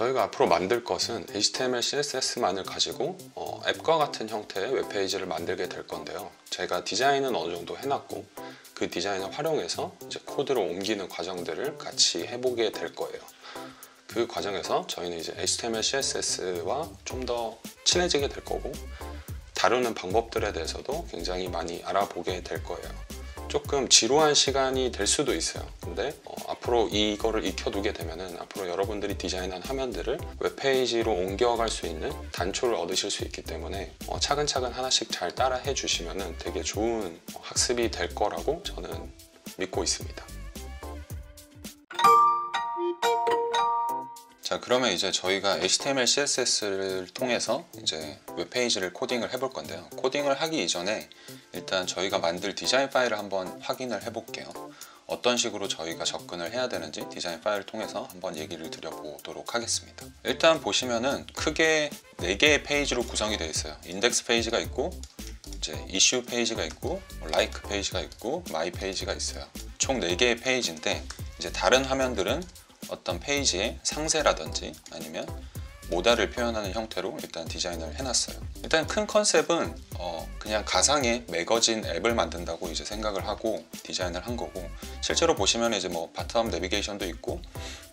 저희가 앞으로 만들 것은 HTML, CSS만을 가지고 앱과 같은 형태의 웹페이지를 만들게 될 건데요. 제가 디자인은 어느 정도 해놨고 그 디자인을 활용해서 이제 코드로 옮기는 과정들을 같이 해보게 될 거예요. 그 과정에서 저희는 이제 HTML, CSS와 좀 더 친해지게 될 거고 다루는 방법들에 대해서도 굉장히 많이 알아보게 될 거예요. 조금 지루한 시간이 될 수도 있어요. 근데 앞으로 이거를 익혀두게 되면은 앞으로 여러분들이 디자인한 화면들을 웹페이지로 옮겨갈 수 있는 단초를 얻으실 수 있기 때문에 차근차근 하나씩 잘 따라 해주시면은 되게 좋은 학습이 될 거라고 저는 믿고 있습니다. 자, 그러면 이제 저희가 HTML, CSS를 통해서 이제 웹페이지를 코딩을 해볼 건데요. 코딩을 하기 이전에 일단 저희가 만들 디자인 파일을 한번 확인을 해볼게요. 어떤 식으로 저희가 접근을 해야 되는지 디자인 파일을 통해서 한번 얘기를 드려보도록 하겠습니다. 일단 보시면은 크게 4개의 페이지로 구성이 되어 있어요. 인덱스 페이지가 있고 이제 이슈 페이지가 있고 라이크 페이지가 있고 마이 페이지가 있어요. 총 4개의 페이지인데 이제 다른 화면들은 어떤 페이지의 상세라든지 아니면 모달을 표현하는 형태로 일단 디자인을 해놨어요. 일단 큰 컨셉은 그냥 가상의 매거진 앱을 만든다고 이제 생각을 하고 디자인을 한 거고, 실제로 보시면 이제 뭐 바텀 내비게이션도 있고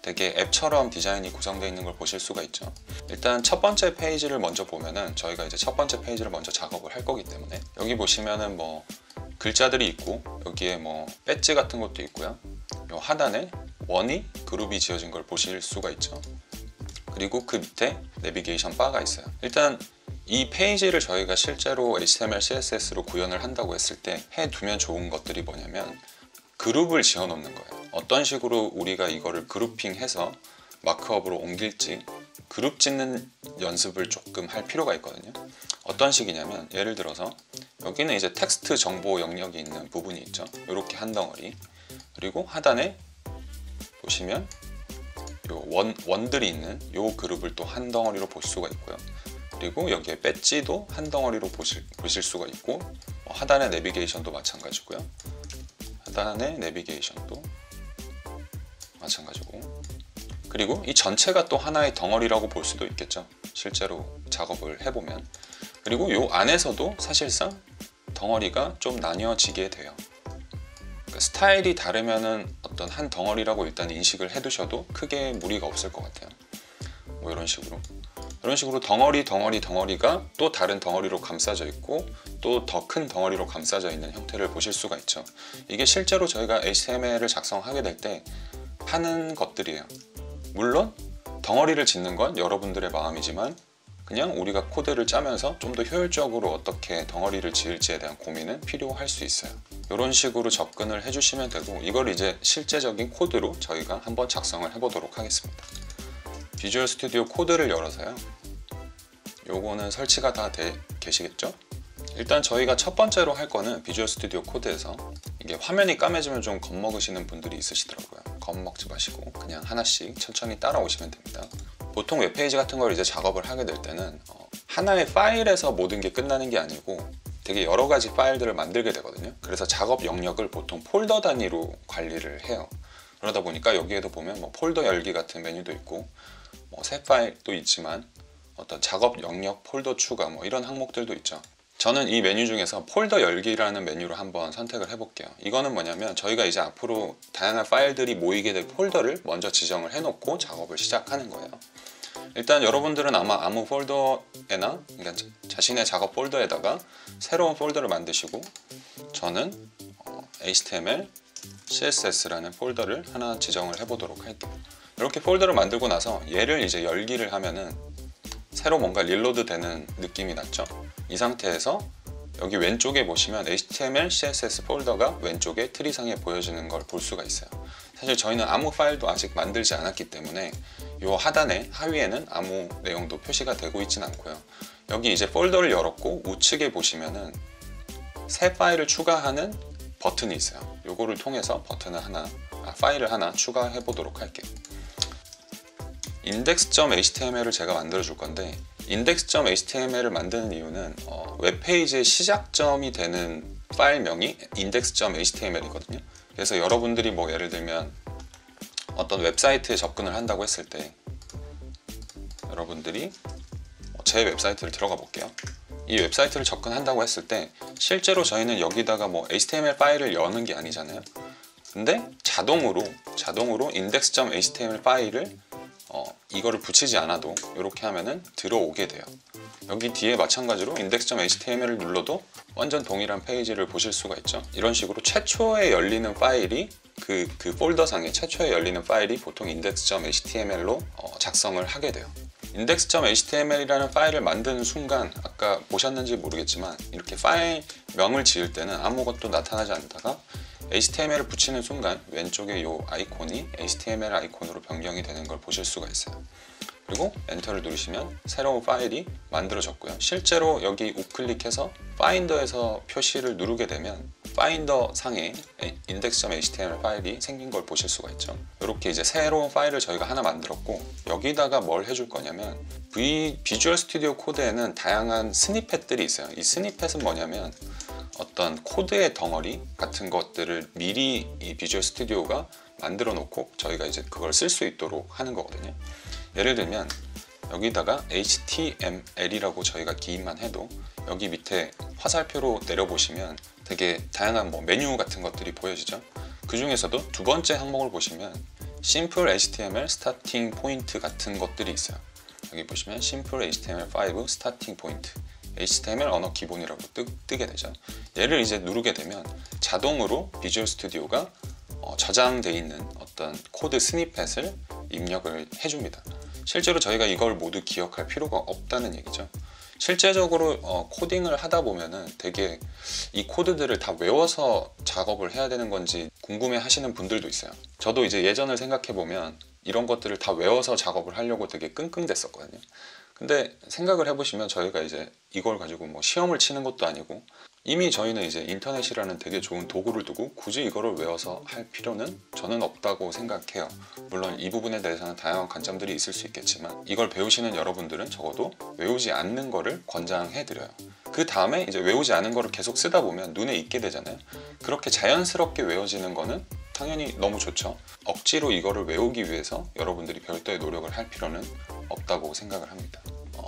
되게 앱처럼 디자인이 구성되어 있는 걸 보실 수가 있죠. 일단 첫 번째 페이지를 먼저 보면은 저희가 이제 첫 번째 페이지를 먼저 작업을 할 거기 때문에 여기 보시면은 뭐 글자들이 있고 여기에 뭐 배지 같은 것도 있고요. 요 하단에 원이 그룹이 지어진 걸 보실 수가 있죠. 그리고 그 밑에 내비게이션 바가 있어요. 일단 이 페이지를 저희가 실제로 HTML, CSS로 구현을 한다고 했을 때 해두면 좋은 것들이 뭐냐면 그룹을 지어 놓는 거예요. 어떤 식으로 우리가 이거를 그룹핑해서 마크업으로 옮길지 그룹 짓는 연습을 조금 할 필요가 있거든요. 어떤 식이냐면 예를 들어서 여기는 이제 텍스트 정보 영역이 있는 부분이 있죠. 이렇게 한 덩어리, 그리고 하단에 보시면 요 원들이 있는 요 그룹을 또 한 덩어리로 볼 수가 있고요. 그리고 여기에 배지도 한 덩어리로 보실 수가 있고 하단의 내비게이션도 마찬가지고요. 하단의 내비게이션도 마찬가지고, 그리고 이 전체가 또 하나의 덩어리라고 볼 수도 있겠죠. 실제로 작업을 해보면. 그리고 요 안에서도 사실상 덩어리가 좀 나뉘어지게 돼요. 그러니까 스타일이 다르면은 어떤 한 덩어리라고 일단 인식을 해두셔도 크게 무리가 없을 것 같아요. 뭐 이런 식으로 덩어리가 또 다른 덩어리로 감싸져 있고 또 더 큰 덩어리로 감싸져 있는 형태를 보실 수가 있죠. 이게 실제로 저희가 HTML을 작성하게 될 때 하는 것들이에요. 물론 덩어리를 짓는 건 여러분들의 마음이지만 그냥 우리가 코드를 짜면서 좀 더 효율적으로 어떻게 덩어리를 지을지에 대한 고민은 필요할 수 있어요. 이런 식으로 접근을 해주시면 되고, 이걸 이제 실제적인 코드로 저희가 한번 작성을 해보도록 하겠습니다. 비주얼 스튜디오 코드를 열어서요. 요거는 설치가 다 계시겠죠? 일단 저희가 첫 번째로 할 거는 비주얼 스튜디오 코드에서 이게 화면이 까매지면 좀 겁먹으시는 분들이 있으시더라고요. 겁먹지 마시고 그냥 하나씩 천천히 따라오시면 됩니다. 보통 웹페이지 같은 걸 이제 작업을 하게 될 때는 하나의 파일에서 모든 게 끝나는 게 아니고 되게 여러 가지 파일들을 만들게 되거든요. 그래서 작업 영역을 보통 폴더 단위로 관리를 해요. 그러다 보니까 여기에도 보면 뭐 폴더 열기 같은 메뉴도 있고 뭐 새 파일도 있지만 어떤 작업 영역 폴더 추가 뭐 이런 항목들도 있죠. 저는 이 메뉴 중에서 폴더 열기라는 메뉴로 한번 선택을 해볼게요. 이거는 뭐냐면 저희가 이제 앞으로 다양한 파일들이 모이게 될 폴더를 먼저 지정을 해놓고 작업을 시작하는 거예요. 일단 여러분들은 아마 아무 폴더에나 그러니까 자신의 작업 폴더에다가 새로운 폴더를 만드시고, 저는 HTML, CSS라는 폴더를 하나 지정을 해보도록 할게요. 이렇게 폴더를 만들고 나서 얘를 이제 열기를 하면은 새로 뭔가 릴로드 되는 느낌이 났죠. 이 상태에서 여기 왼쪽에 보시면 HTML, CSS 폴더가 왼쪽에 트리상에 보여지는 걸 볼 수가 있어요. 사실 저희는 아무 파일도 아직 만들지 않았기 때문에 이 하단에 하위에는 아무 내용도 표시가 되고 있진 않고요. 여기 이제 폴더를 열었고 우측에 보시면은 새 파일을 추가하는 버튼이 있어요. 요거를 통해서 파일을 하나 추가해 보도록 할게요. index.html을 제가 만들어 줄 건데, index.html을 만드는 이유는 웹페이지의 시작점이 되는 파일명이 index.html이거든요. 그래서 여러분들이 뭐 예를 들면 어떤 웹사이트에 접근을 한다고 했을 때 여러분들이 제 웹사이트를 들어가 볼게요. 이 웹사이트를 접근한다고 했을 때 실제로 저희는 여기다가 뭐 HTML 파일을 여는 게 아니잖아요. 근데 자동으로 index.html 파일을 이거를 붙이지 않아도 이렇게 하면은 들어오게 돼요. 여기 뒤에 마찬가지로 index.html을 눌러도 완전 동일한 페이지를 보실 수가 있죠. 이런 식으로 최초에 열리는 파일이 그 폴더상에 최초에 열리는 파일이 보통 index.html로 작성을 하게 돼요. index.html이라는 파일을 만드는 순간 아까 보셨는지 모르겠지만 이렇게 파일명을 지을 때는 아무것도 나타나지 않다가 HTML을 붙이는 순간 왼쪽에 이 아이콘이 HTML 아이콘으로 변경이 되는 걸 보실 수가 있어요. 그리고 엔터를 누르시면 새로운 파일이 만들어졌고요. 실제로 여기 우클릭해서 파인더에서 표시를 누르게 되면 파인더 상에 index.html 파일이 생긴 걸 보실 수가 있죠. 이렇게 이제 새로운 파일을 저희가 하나 만들었고 여기다가 뭘 해줄 거냐면 비주얼 스튜디오 코드에는 다양한 스니펫들이 있어요. 이 스니펫은 뭐냐면 어떤 코드의 덩어리 같은 것들을 미리 이 비주얼 스튜디오가 만들어 놓고 저희가 이제 그걸 쓸 수 있도록 하는 거거든요. 예를 들면 여기다가 HTML이라고 저희가 기입만 해도 여기 밑에 화살표로 내려보시면 되게 다양한 뭐 메뉴 같은 것들이 보여지죠. 그 중에서도 두 번째 항목을 보시면 Simple HTML Starting Point 같은 것들이 있어요. 여기 보시면 Simple HTML5 Starting Point HTML 언어 기본이라고 뜨게 되죠. 얘를 이제 누르게 되면 자동으로 비주얼 스튜디오가 저장되어 있는 어떤 코드 스니펫을 입력을 해줍니다. 실제로 저희가 이걸 모두 기억할 필요가 없다는 얘기죠. 실제적으로 코딩을 하다 보면은 되게 이 코드들을 다 외워서 작업을 해야 되는 건지 궁금해 하시는 분들도 있어요. 저도 이제 예전을 생각해 보면 이런 것들을 다 외워서 작업을 하려고 되게 끙끙댔었거든요. 근데 생각을 해보시면 저희가 이제 이걸 가지고 뭐 시험을 치는 것도 아니고 이미 저희는 이제 인터넷이라는 되게 좋은 도구를 두고 굳이 이거를 외워서 할 필요는 저는 없다고 생각해요. 물론 이 부분에 대해서는 다양한 관점들이 있을 수 있겠지만 이걸 배우시는 여러분들은 적어도 외우지 않는 거를 권장해 드려요. 그 다음에 이제 외우지 않은 거를 계속 쓰다 보면 눈에 익게 되잖아요. 그렇게 자연스럽게 외워지는 거는 당연히 너무 좋죠. 억지로 이거를 외우기 위해서 여러분들이 별도의 노력을 할 필요는 없다고 생각을 합니다.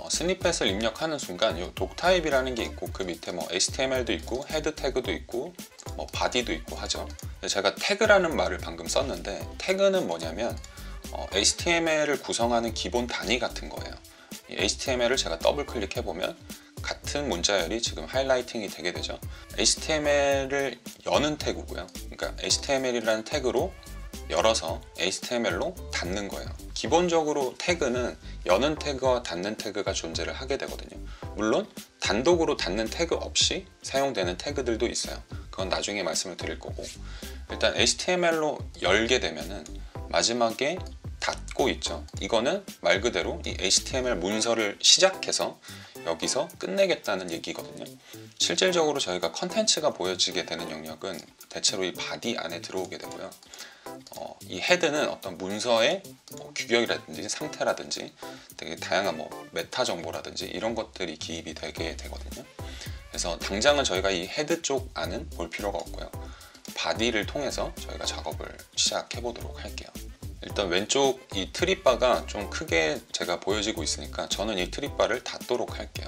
스니펫을 입력하는 순간 이 독타입이라는 게 있고 그 밑에 뭐 HTML도 있고 헤드 태그도 있고 뭐 바디도 있고 하죠. 제가 태그라는 말을 방금 썼는데 태그는 뭐냐면 HTML을 구성하는 기본 단위 같은 거예요. 이 HTML을 제가 더블 클릭해 보면 같은 문자열이 지금 하이라이팅이 되게 되죠. HTML을 여는 태그고요. 그러니까 HTML이라는 태그로 열어서 HTML로 닫는 거예요. 기본적으로 태그는 여는 태그와 닫는 태그가 존재를 하게 되거든요. 물론 단독으로 닫는 태그 없이 사용되는 태그들도 있어요. 그건 나중에 말씀을 드릴 거고 일단 HTML로 열게 되면은 마지막에 닫고 있죠. 이거는 말 그대로 이 HTML 문서를 시작해서 여기서 끝내겠다는 얘기거든요. 실질적으로 저희가 컨텐츠가 보여지게 되는 영역은 대체로 이 바디 안에 들어오게 되고요. 이 헤드는 어떤 문서의 규격이라든지 상태라든지 되게 다양한 뭐 메타 정보라든지 이런 것들이 기입이 되게 되거든요. 그래서 당장은 저희가 이 헤드 쪽 안은 볼 필요가 없고요. 바디를 통해서 저희가 작업을 시작해 보도록 할게요. 일단 왼쪽 이 트립바가 좀 크게 제가 보여지고 있으니까 저는 이 트립바를 닫도록 할게요.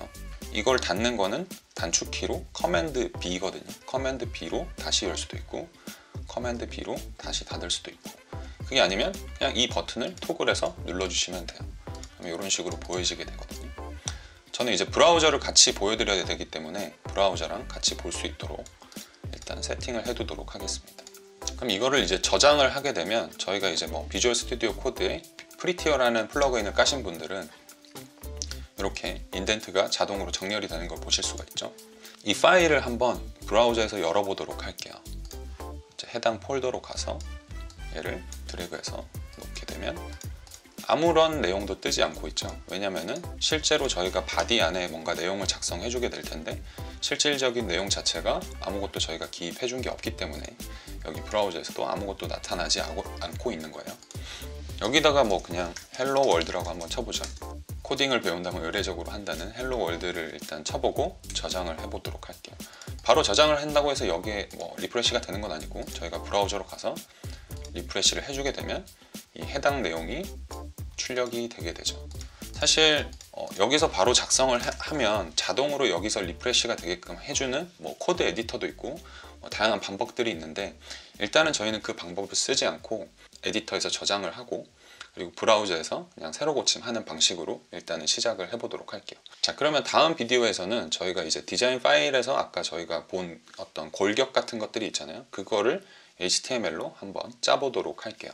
이걸 닫는 거는 단축키로 커맨드 B거든요. 커맨드 B로 다시 열 수도 있고 커맨드 B로 다시 닫을 수도 있고 그게 아니면 그냥 이 버튼을 토글해서 눌러주시면 돼요. 그럼 이런 식으로 보여지게 되거든요. 저는 이제 브라우저를 같이 보여드려야 되기 때문에 브라우저랑 같이 볼 수 있도록 일단 세팅을 해두도록 하겠습니다. 그럼 이거를 이제 저장을 하게 되면 저희가 이제 뭐 비주얼 스튜디오 코드에 프리티어라는 플러그인을 까신 분들은 이렇게 인덴트가 자동으로 정렬이 되는 걸 보실 수가 있죠. 이 파일을 한번 브라우저에서 열어보도록 할게요. 이제 해당 폴더로 가서 얘를 드래그해서 놓게 되면 아무런 내용도 뜨지 않고 있죠. 왜냐면은 실제로 저희가 바디 안에 뭔가 내용을 작성해 주게 될 텐데 실질적인 내용 자체가 아무것도 저희가 기입해 준 게 없기 때문에 여기 브라우저에서도 아무것도 나타나지 않고 있는 거예요. 여기다가 뭐 그냥 헬로 월드라고 한번 쳐보죠. 코딩을 배운다면 의례적으로 한다는 헬로 월드를 일단 쳐보고 저장을 해보도록 할게요. 바로 저장을 한다고 해서 여기에 뭐 리프레시가 되는 건 아니고 저희가 브라우저로 가서 리프레시를 해주게 되면 이 해당 내용이 출력이 되게 되죠. 사실 여기서 바로 작성을 하면 자동으로 여기서 리프레시가 되게끔 해주는 뭐 코드 에디터도 있고 다양한 방법들이 있는데, 일단은 저희는 그 방법을 쓰지 않고 에디터에서 저장을 하고 그리고 브라우저에서 그냥 새로 고침하는 방식으로 일단은 시작을 해보도록 할게요. 자, 그러면 다음 비디오에서는 저희가 이제 디자인 파일에서 아까 저희가 본 어떤 골격 같은 것들이 있잖아요. 그거를 HTML로 한번 짜보도록 할게요.